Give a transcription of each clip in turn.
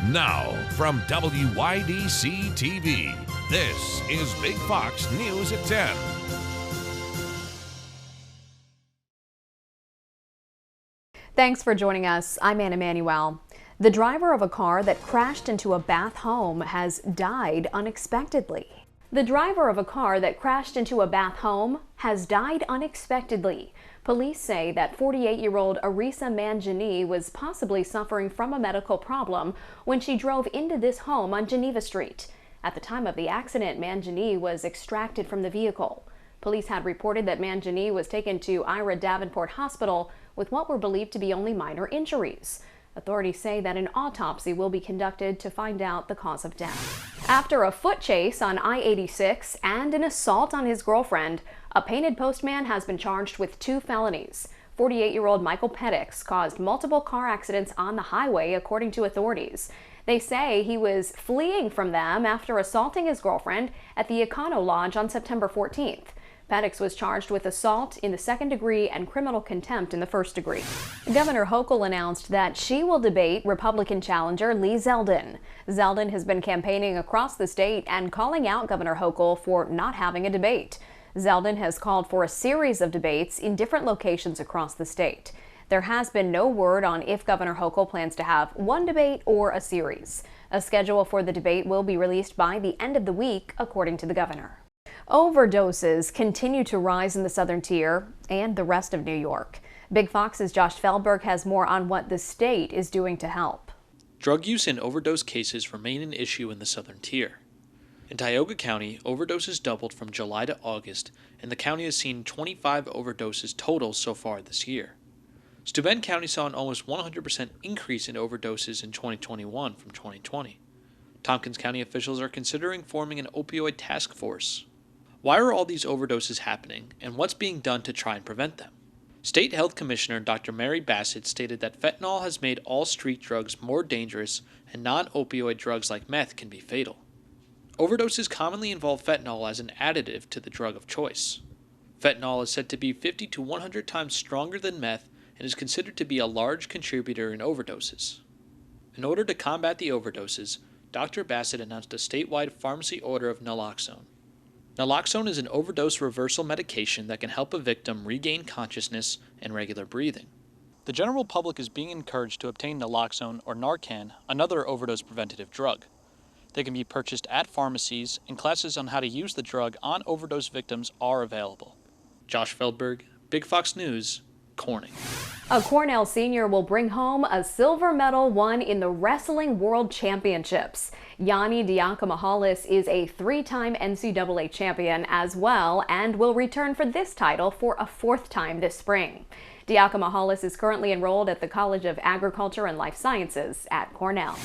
Now, from WYDC TV, this is Big Fox News at 10. Thanks for joining us. I'm Anna Manuel. The driver of a car that crashed into a Bath home has died unexpectedly. The driver of a car that crashed into a Bath home has died unexpectedly. Police say that 48-year-old Arisa Manjani was possibly suffering from a medical problem when she drove into this home on Geneva Street. At the time of the accident, Manjani was extracted from the vehicle. Police had reported that Manjani was taken to Ira Davenport Hospital with what were believed to be only minor injuries. Authorities say that an autopsy will be conducted to find out the cause of death. After a foot chase on I-86 and an assault on his girlfriend, a painted postman has been charged with 2 felonies. 48-year-old Michael Pettix caused multiple car accidents on the highway, according to authorities. They say he was fleeing from them after assaulting his girlfriend at the Econo Lodge on September 14th. Pettix was charged with assault in the 2nd degree and criminal contempt in the 1st degree. Governor Hochul announced that she will debate Republican challenger Lee Zeldin. Zeldin has been campaigning across the state and calling out Governor Hochul for not having a debate. Zeldin has called for a series of debates in different locations across the state. There has been no word on if Governor Hochul plans to have one debate or a series. A schedule for the debate will be released by the end of the week, according to the governor. Overdoses continue to rise in the Southern Tier and the rest of New York. Big Fox's Josh Feldberg has more on what the state is doing to help. Drug use and overdose cases remain an issue in the Southern Tier. In Tioga County, overdoses doubled from July to August, and the county has seen 25 overdoses total so far this year. Steuben County saw an almost 100% increase in overdoses in 2021 from 2020. Tompkins County officials are considering forming an opioid task force. Why are all these overdoses happening, and what's being done to try and prevent them? State Health Commissioner Dr. Mary Bassett stated that fentanyl has made all street drugs more dangerous, and non-opioid drugs like meth can be fatal. Overdoses commonly involve fentanyl as an additive to the drug of choice. Fentanyl is said to be 50 to 100 times stronger than meth and is considered to be a large contributor in overdoses. In order to combat the overdoses, Dr. Bassett announced a statewide pharmacy order of naloxone. Naloxone is an overdose reversal medication that can help a victim regain consciousness and regular breathing. The general public is being encouraged to obtain naloxone or Narcan, another overdose preventative drug. They can be purchased at pharmacies, and classes on how to use the drug on overdose victims are available. Josh Feldberg, Big Fox News, Corning. A Cornell senior will bring home a silver medal won in the Wrestling World Championships. Yanni Diakomahalis is a 3-time NCAA champion as well and will return for this title for a 4th time this spring. Diakomahalis is currently enrolled at the College of Agriculture and Life Sciences at Cornell.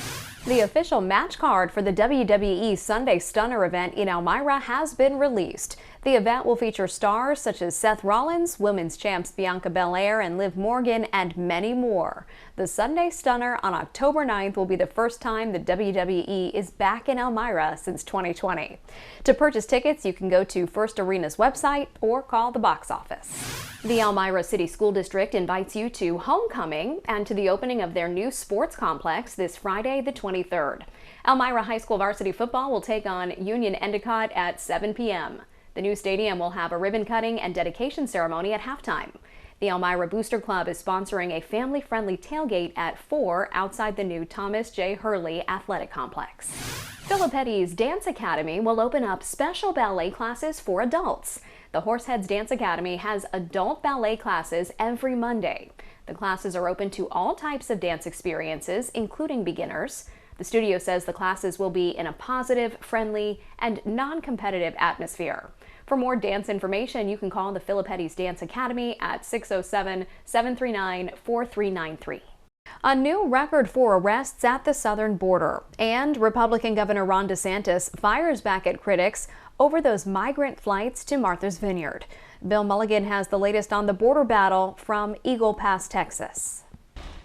The official match card for the WWE Sunday Stunner event in Elmira has been released. The event will feature stars such as Seth Rollins, women's champs Bianca Belair and Liv Morgan, and many more. The Sunday Stunner on October 9th will be the first time the WWE is back in Elmira since 2020. To purchase tickets, you can go to First Arena's website or call the box office. The Elmira City School District invites you to homecoming and to the opening of their new sports complex this Friday, the 23rd. Elmira High School varsity football will take on Union Endicott at 7 p.m. The new stadium will have a ribbon cutting and dedication ceremony at halftime. The Elmira Booster Club is sponsoring a family-friendly tailgate at 4 outside the new Thomas J. Hurley Athletic Complex. Philipetti's Dance Academy will open up special ballet classes for adults. The Horseheads Dance Academy has adult ballet classes every Monday. The classes are open to all types of dance experiences, including beginners. The studio says the classes will be in a positive, friendly, and non-competitive atmosphere. For more dance information, you can call the Philipetti's Dance Academy at 607-739-4393. A new record for arrests at the southern border, and Republican Governor Ron DeSantis fires back at critics over those migrant flights to Martha's Vineyard. Bill Mulligan has the latest on the border battle from Eagle Pass, Texas.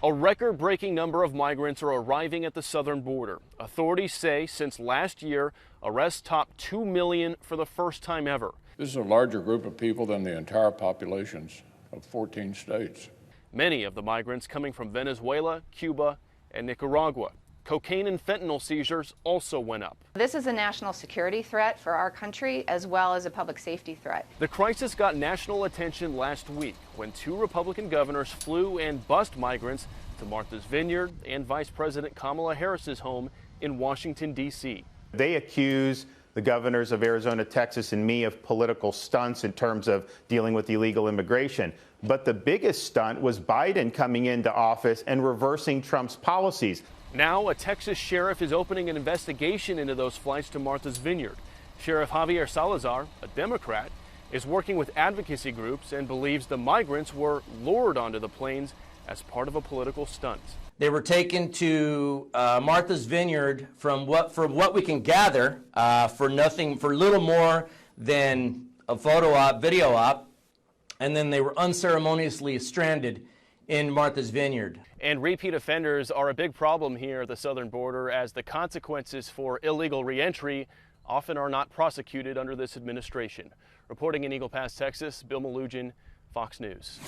A record-breaking number of migrants are arriving at the southern border. Authorities say since last year, arrests topped 2 million for the first time ever. This is a larger group of people than the entire populations of 14 states. Many of the migrants coming from Venezuela, Cuba, and Nicaragua. Cocaine and fentanyl seizures also went up. This is a national security threat for our country as well as a public safety threat. The crisis got national attention last week when 2 Republican governors flew and bused migrants to Martha's Vineyard and Vice President Kamala Harris's home in Washington, D.C. They accuse the governors of Arizona, Texas, and me of political stunts in terms of dealing with illegal immigration. But the biggest stunt was Biden coming into office and reversing Trump's policies. Now, a Texas sheriff is opening an investigation into those flights to Martha's Vineyard. Sheriff Javier Salazar, a Democrat, is working with advocacy groups and believes the migrants were lured onto the planes as part of a political stunt. They were taken to Martha's Vineyard from what we can gather for little more than a photo op, video op, and then they were unceremoniously stranded in Martha's Vineyard. And repeat offenders are a big problem here at the southern border, as the consequences for illegal reentry often are not prosecuted under this administration. Reporting in Eagle Pass, Texas, Bill Malugin, Fox News.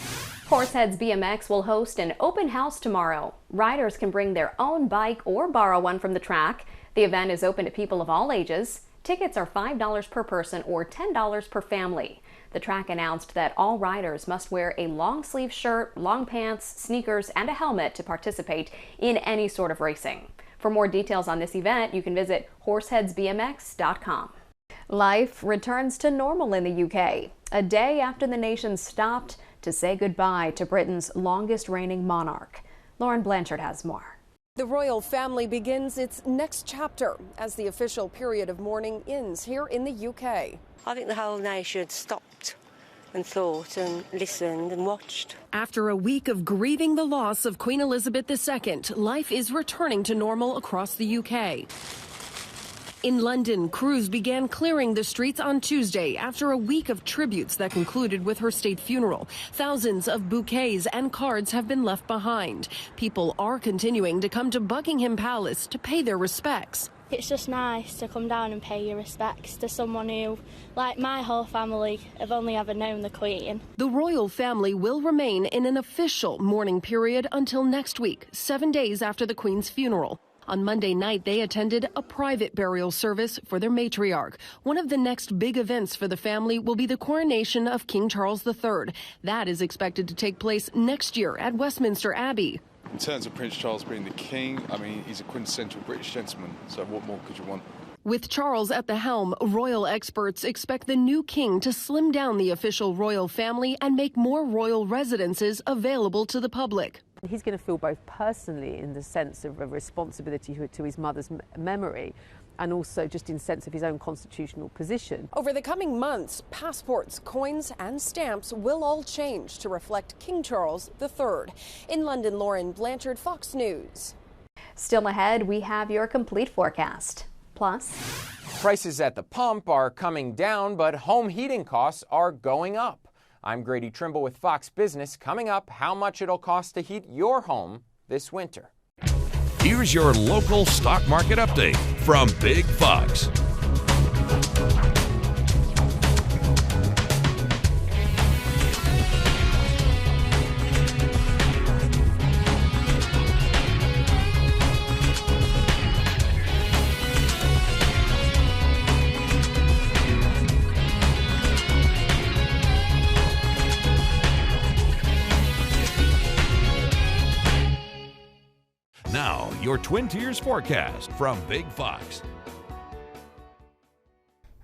Horseheads BMX will host an open house tomorrow. Riders can bring their own bike or borrow one from the track. The event is open to people of all ages. Tickets are $5 per person or $10 per family. The track announced that all riders must wear a long-sleeve shirt, long pants, sneakers, and a helmet to participate in any sort of racing. For more details on this event, you can visit horseheadsbmx.com. Life returns to normal in the UK, a day after the nation stopped to say goodbye to Britain's longest reigning monarch. Lauren Blanchard has more. The royal family begins its next chapter as the official period of mourning ends here in the UK. I think the whole nation stopped and thought and listened and watched. After a week of grieving the loss of Queen Elizabeth II, life is returning to normal across the UK. In London, crews began clearing the streets on Tuesday after a week of tributes that concluded with her state funeral. Thousands of bouquets and cards have been left behind. People are continuing to come to Buckingham Palace to pay their respects. It's just nice to come down and pay your respects to someone who, like my whole family, have only ever known the Queen. The royal family will remain in an official mourning period until next week, 7 days after the Queen's funeral. On Monday night, they attended a private burial service for their matriarch. One of the next big events for the family will be the coronation of King Charles III. That is expected to take place next year at Westminster Abbey. In terms of Prince Charles being the king, I mean, he's a quintessential British gentleman, so what more could you want? With Charles at the helm, royal experts expect the new king to slim down the official royal family and make more royal residences available to the public. He's going to feel both personally in the sense of a responsibility to his mother's memory, and also just in sense of his own constitutional position. Over the coming months, passports, coins and stamps will all change to reflect King Charles III. In London, Lauren Blanchard, Fox News. Still ahead, we have your complete forecast. Plus, prices at the pump are coming down, but home heating costs are going up. I'm Grady Trimble with Fox Business. Coming up, how much it'll cost to heat your home this winter. Here's your local stock market update from Big Fox. Now, your Twin Tiers forecast from Big Fox.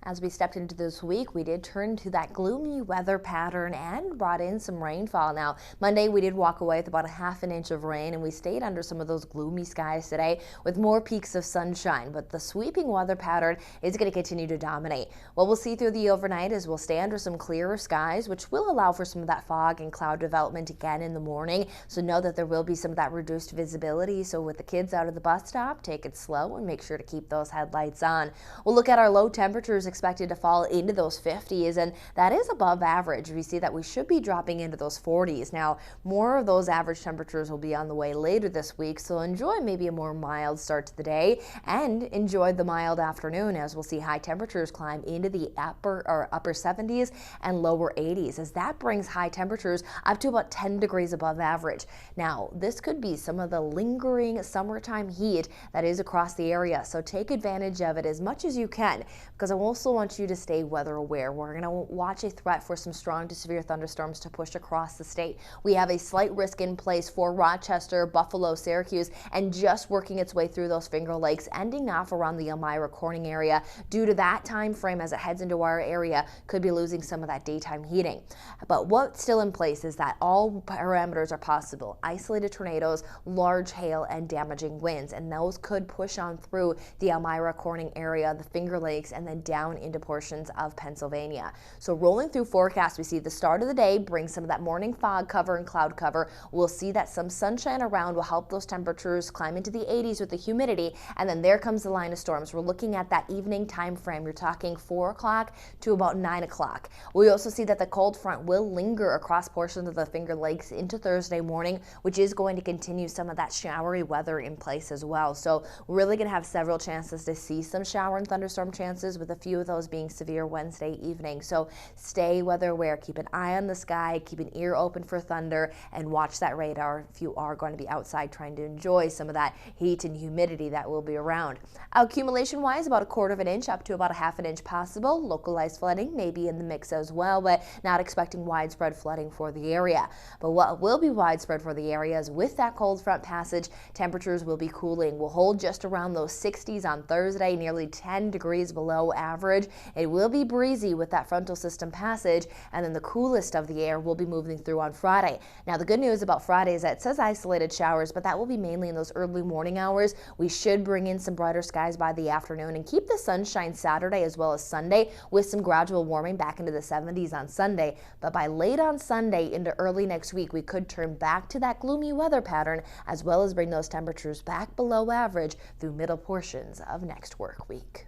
As we stepped into this week, we did turn to that gloomy weather pattern and brought in some rainfall. Now, Monday we did walk away with about a ½ inch of rain, and we stayed under some of those gloomy skies today with more peaks of sunshine. But the sweeping weather pattern is going to continue to dominate. What we'll see through the overnight is we'll stay under some clearer skies, which will allow for some of that fog and cloud development again in the morning. So know that there will be some of that reduced visibility. So with the kids out of the bus stop, take it slow and make sure to keep those headlights on. We'll look at our low temperatures expected to fall into those 50s, and that is above average. We see that we should be dropping into those 40s. Now, more of those average temperatures will be on the way later this week, so enjoy maybe a more mild start to the day and enjoy the mild afternoon, as we'll see high temperatures climb into the upper 70s and lower 80s, as that brings high temperatures up to about 10 degrees above average. Now, this could be some of the lingering summertime heat that is across the area, so take advantage of it as much as you can, because I also want you to stay weather aware. We're going to watch a threat for some strong to severe thunderstorms to push across the state. We have a slight risk in place for Rochester, Buffalo, Syracuse, and just working its way through those Finger Lakes, ending off around the Elmira Corning area. Due to that time frame, as it heads into our area, could be losing some of that daytime heating. But what's still in place is that all parameters are possible. Isolated tornadoes, large hail, and damaging winds, and those could push on through the Elmira Corning area, the Finger Lakes, and then down into portions of Pennsylvania. So rolling through forecasts, we see the start of the day brings some of that morning fog cover and cloud cover. We'll see that some sunshine around will help those temperatures climb into the 80s with the humidity, and then there comes the line of storms. We're looking at that evening time frame. You're talking 4 o'clock to about 9 o'clock. We also see that the cold front will linger across portions of the Finger Lakes into Thursday morning, which is going to continue some of that showery weather in place as well. So we're really going to have several chances to see some shower and thunderstorm chances, with a few of those being severe Wednesday evening. So stay weather aware, keep an eye on the sky, keep an ear open for thunder, and watch that radar if you are going to be outside trying to enjoy some of that heat and humidity that will be around. Accumulation wise, about 1/4 of an inch up to about 1/2 an inch possible. Localized flooding may be in the mix as well, but not expecting widespread flooding for the area. But what will be widespread for the area is with that cold front passage, temperatures will be cooling. We'll hold just around those 60s on Thursday, nearly 10 degrees below average. It will be breezy with that frontal system passage, and then the coolest of the air will be moving through on Friday. Now, the good news about Friday is that it says isolated showers, but that will be mainly in those early morning hours. We should bring in some brighter skies by the afternoon and keep the sunshine Saturday as well as Sunday, with some gradual warming back into the 70s on Sunday. But by late on Sunday into early next week, we could turn back to that gloomy weather pattern, as well as bring those temperatures back below average through middle portions of next work week.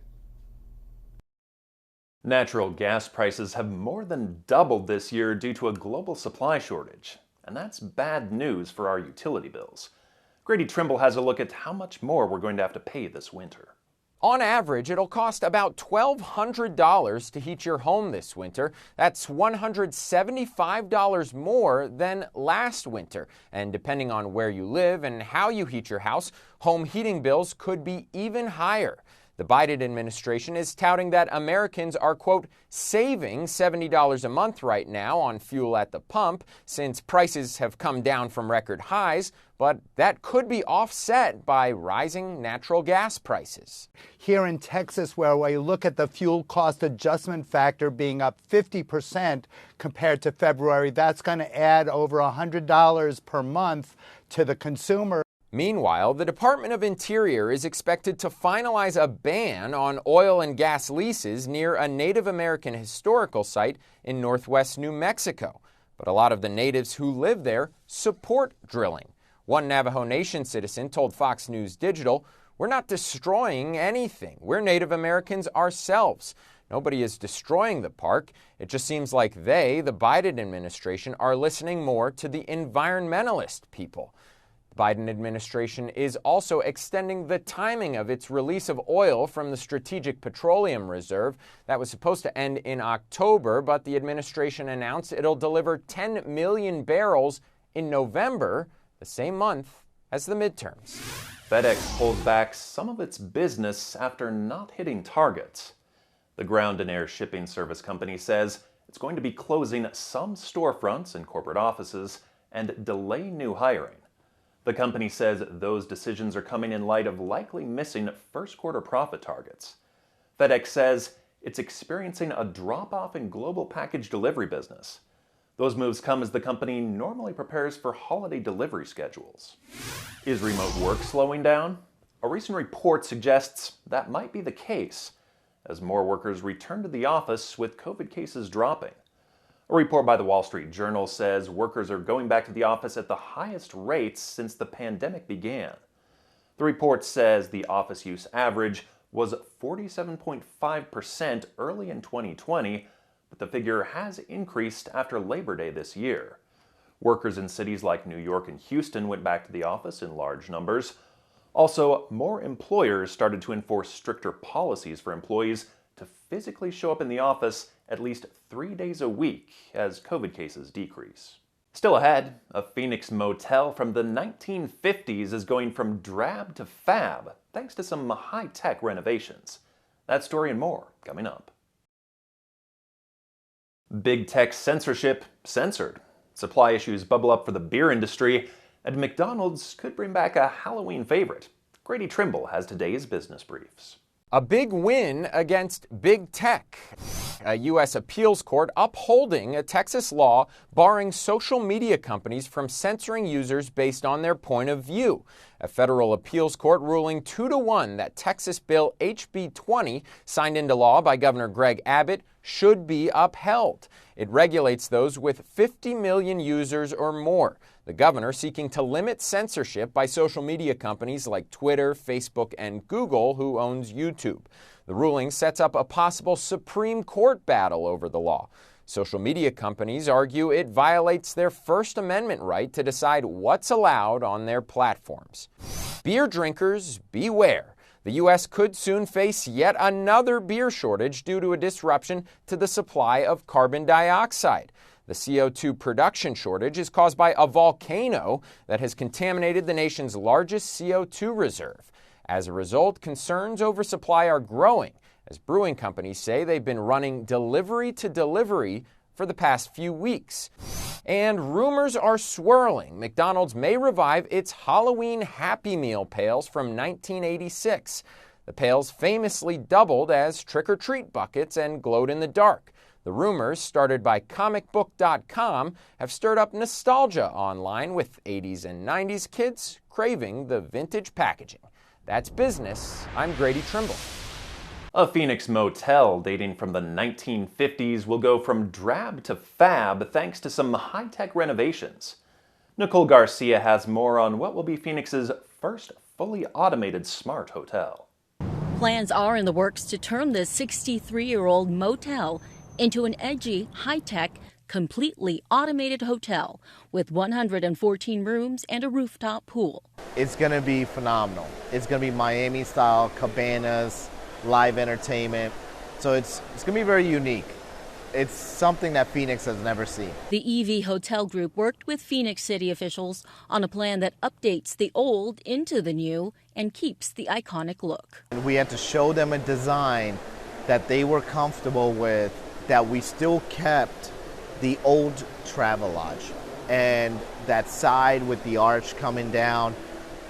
Natural gas prices have more than doubled this year due to a global supply shortage, and that's bad news for our utility bills. Grady Trimble has a look at how much more we're going to have to pay this winter. On average, it'll cost about $1,200 to heat your home this winter. That's $175 more than last winter. And depending on where you live and how you heat your house, home heating bills could be even higher. The Biden administration is touting that Americans are, quote, saving $70 a month right now on fuel at the pump, since prices have come down from record highs, but that could be offset by rising natural gas prices. Here in Texas, where we look at the fuel cost adjustment factor being up 50% compared to February, that's going to add over $100 per month to the consumer. Meanwhile, the Department of Interior is expected to finalize a ban on oil and gas leases near a Native American historical site in northwest New Mexico. But a lot of the natives who live there support drilling. One Navajo Nation citizen told Fox News Digital, "We're not destroying anything. We're Native Americans ourselves. Nobody is destroying the park. It just seems like the Biden administration, are listening more to the environmentalist people." The Biden administration is also extending the timing of its release of oil from the Strategic Petroleum Reserve. That was supposed to end in October, but the administration announced it'll deliver 10 million barrels in November, the same month as the midterms. FedEx pulls back some of its business after not hitting targets. The ground and air shipping service company says it's going to be closing some storefronts and corporate offices and delay new hiring. The company says those decisions are coming in light of likely missing first quarter profit targets. FedEx says it's experiencing a drop-off in global package delivery business. Those moves come as the company normally prepares for holiday delivery schedules. Is remote work slowing down? A recent report suggests that might be the case, as more workers return to the office with COVID cases dropping. A report by the Wall Street Journal says workers are going back to the office at the highest rates since the pandemic began. The report says the office use average was 47.5% early in 2020, but the figure has increased after Labor Day this year. Workers in cities like New York and Houston went back to the office in large numbers. Also, more employers started to enforce stricter policies for employees to physically show up in the office at least 3 days a week as COVID cases decrease. Still ahead, a Phoenix motel from the 1950s is going from drab to fab thanks to some high-tech renovations. That story and more coming up. Big tech censorship censored. Supply issues bubble up for the beer industry, and McDonald's could bring back a Halloween favorite. Grady Trimble has today's business briefs. A big win against big tech. A U.S. appeals court upholding a Texas law barring social media companies from censoring users based on their point of view. A federal appeals court ruling 2-1 that Texas Bill HB 20, signed into law by Governor Greg Abbott, should be upheld. It regulates those with 50 million users or more. The governor seeking to limit censorship by social media companies like Twitter, Facebook, and Google, who owns YouTube. The ruling sets up a possible Supreme Court battle over the law. Social media companies argue it violates their First Amendment right to decide what's allowed on their platforms. Beer drinkers, beware. The U.S. could soon face yet another beer shortage due to a disruption to the supply of carbon dioxide. The CO2 production shortage is caused by a volcano that has contaminated the nation's largest CO2 reserve. As a result, concerns over supply are growing, as brewing companies say they've been running delivery to delivery for the past few weeks. And rumors are swirling. McDonald's may revive its Halloween Happy Meal pails from 1986. The pails famously doubled as trick-or-treat buckets and glowed in the dark. The rumors, started by comicbook.com, have stirred up nostalgia online, with 80s and 90s kids craving the vintage packaging. That's business. I'm Grady Trimble. A Phoenix motel dating from the 1950s will go from drab to fab thanks to some high-tech renovations. Nicole Garcia has more on what will be Phoenix's first fully automated smart hotel. Plans are in the works to turn this 63-year-old motel into an edgy, high-tech, completely automated hotel with 114 rooms and a rooftop pool. It's going to be phenomenal. It's going to be Miami-style cabanas, live entertainment. So it's going to be very unique. It's something that Phoenix has never seen. The EV Hotel Group worked with Phoenix City officials on a plan that updates the old into the new and keeps the iconic look. And we had to show them a design that they were comfortable with, that we still kept the old Travelodge and that side with the arch coming down,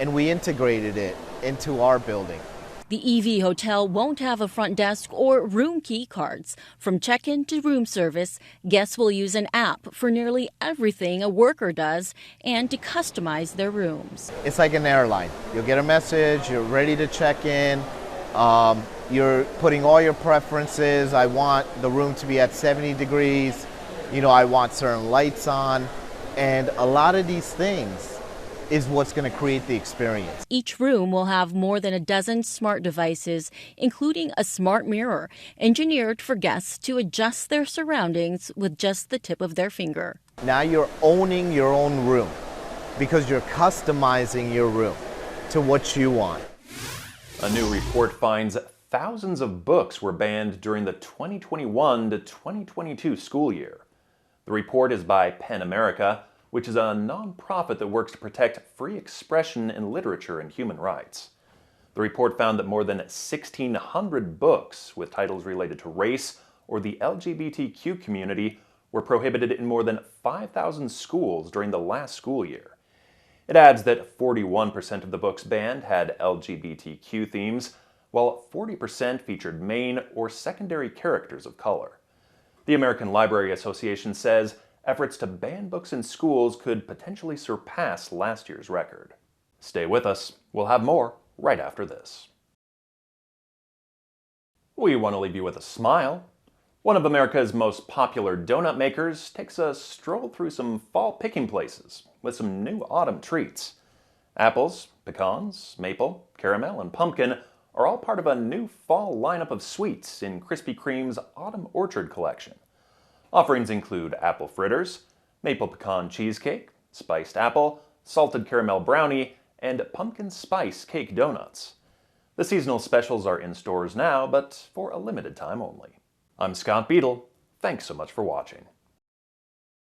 and we integrated it into our building. The EV Hotel won't have a front desk or room key cards. From check-in to room service, guests will use an app for nearly everything a worker does and to customize their rooms. It's like an airline. You'll get a message, you're ready to check in, you're putting all your preferences. I want the room to be at 70 degrees. I want certain lights on. And a lot of these things is what's going to create the experience. Each room will have more than a dozen smart devices, including a smart mirror, engineered for guests to adjust their surroundings with just the tip of their finger. Now you're owning your own room because you're customizing your room to what you want. A new report finds thousands of books were banned during the 2021 to 2022 school year. The report is by PEN America, which is a nonprofit that works to protect free expression in literature and human rights. The report found that more than 1,600 books with titles related to race or the LGBTQ community were prohibited in more than 5,000 schools during the last school year. It adds that 41% of the books banned had LGBTQ themes, while 40% featured main or secondary characters of color. The American Library Association says efforts to ban books in schools could potentially surpass last year's record. Stay with us. We'll have more right after this. We want to leave you with a smile. One of America's most popular donut makers takes a stroll through some fall picking places with some new autumn treats. Apples, pecans, maple, caramel, and pumpkin are all part of a new fall lineup of sweets in Krispy Kreme's Autumn Orchard collection. Offerings include apple fritters, maple pecan cheesecake, spiced apple, salted caramel brownie, and pumpkin spice cake donuts. The seasonal specials are in stores now, but for a limited time only. I'm Scott Beadle. Thanks so much for watching.